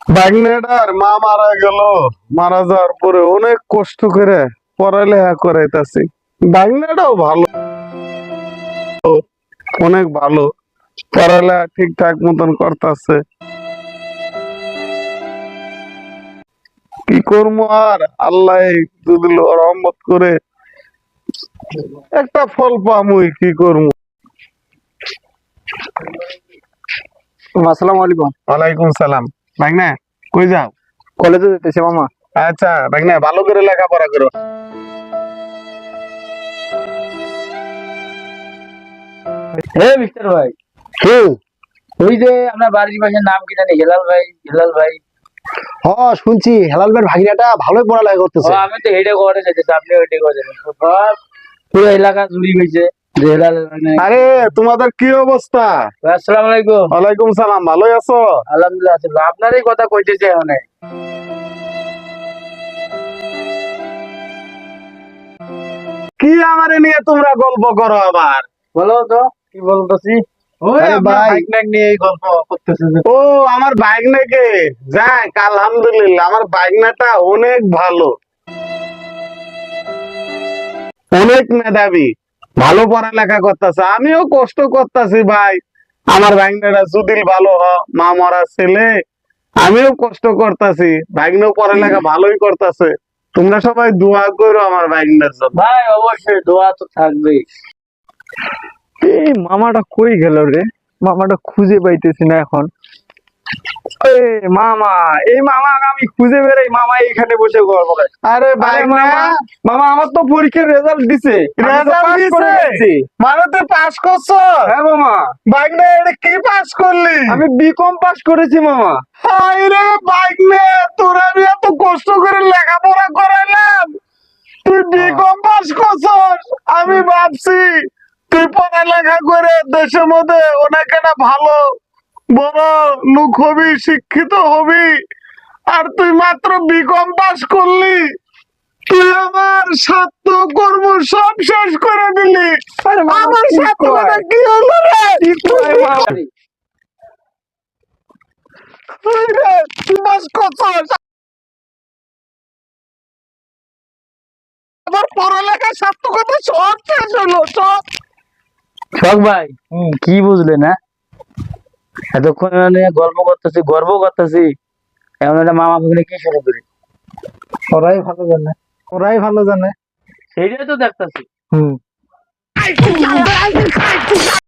ভাগ্নেটার মা মারা গেল। মারা যাওয়ার পরে অনেক কষ্ট করে পড়ালেখা করাইতাছি। ভাগ্নেটাও ভালো, অনেক ভালো, পড়ালেখা ঠিকঠাক মতন করতেছে। কি করবো আর, আল্লাহ যদি রহমত করে একটা ফল পামুই, কি করবো। আসসালামু আলাইকুম। ওয়ালাইকুম সালাম। ভাগ্নে কই যাও? কলেজে যেতেছি মামা। আচ্ছা ভাগ্নে, ভালো করে লেখাপড়া করো। হে মিস্টার ভাই, কি? ওই যে আপনার বাড়ির পাশে নাম কি জানি, হেলাল ভাই। হেলাল ভাই, শুনছি হেলাল ভাইয়ের ভাগিনাটা ভালোই পড়ালেখা ও করতেছে। আমি তো হেডে করে যেতেছি, আপনি হেডে করে যাবেন। সব পুরো এলাকা চুরি হয়েছে যে হেলাল মানে। আরে তোমাদের কি অবস্থা? আসসালামু আলাইকুম। ওয়ালাইকুম সালাম, ভালোই আছো? আলহামদুলিল্লাহ আছি। আপনারই কথা কইতেছে অনেক। কি আমারে নিয়ে তোমরা গল্প করো আবার? বলো তো কি বলতেছি। ওই আরে আপনার ভাই। বাইক নাক নিয়ে এই গল্প করতেছে যে। ও আমার ভাগ্নেকে, যাক আলহামদুলিল্লাহ, আমার ভাগ্নেটা অনেক ভালো, অনেক মেধাবী, ভালো পড়ালেখা করতেছে। আমিও কষ্ট করতেছি ভাই, আমার ভাগ্নেটা যদি ভালো মা মরা ছেলে। আমিও কষ্ট করতেছি, ভাগ্নেও পড়ালেখা ভালোই করতেছে। তোমরা সবাই দোয়া করো আমার ভাগ্নের জন্য। ভাই অবশ্যই দোয়া তো থাকবেই। এই মামাটা কই গেল রে? মামাটা খুঁজে পাইতেছি না এখন। মামা, এই মামা আমি খুঁজে বেড়াই, মামা এখানে বসে গল্প করে। আরে আরে ভাগ্নে, মামা, মামা আমার তো পরীক্ষার রেজাল্ট দিছে। আমি তো রেজাল্ট পাস করে দিছে? গেছি। মানে তুই পাস করছো? হ্যাঁ মামা, ভাগ্নে এটা কি পাস করলি? আমি বিকম পাস করেছি মামা। হাই রে ভাগ্নে, তোর আমি এত কষ্ট করে লেখাপড়া করাইলাম, তুই বিকম পাস করছস। আমি ভাবছি তুই পড়ালেখা করে দেশের মধ্যে অনেক একটা ভালো বড় লোক হবি, শিক্ষিত হবি, আর তুই মাত্র বিকম পাস করলি। তুই আমার স্বার্থ কর্ম সব শেষ করে দিলি। আরে মামা, আমার কি সাথে কয়? কি হলো রে? কি কয় মামা? তুই রে, তুই পাস করছস, আমার পড়ালেখা সার্থকতা সব শেষ হলো, সব। শখ ভাই, কি বুঝলে না? এতক্ষণ মানে গল্প করতেছি, গর্ব করতেছি, এমন একটা মামা ভগ্নে কি শুরু করি। ওরাই ভালো জানে, ওরাই ভালো জানে। সেইটাই তো দেখতেছি। হুম।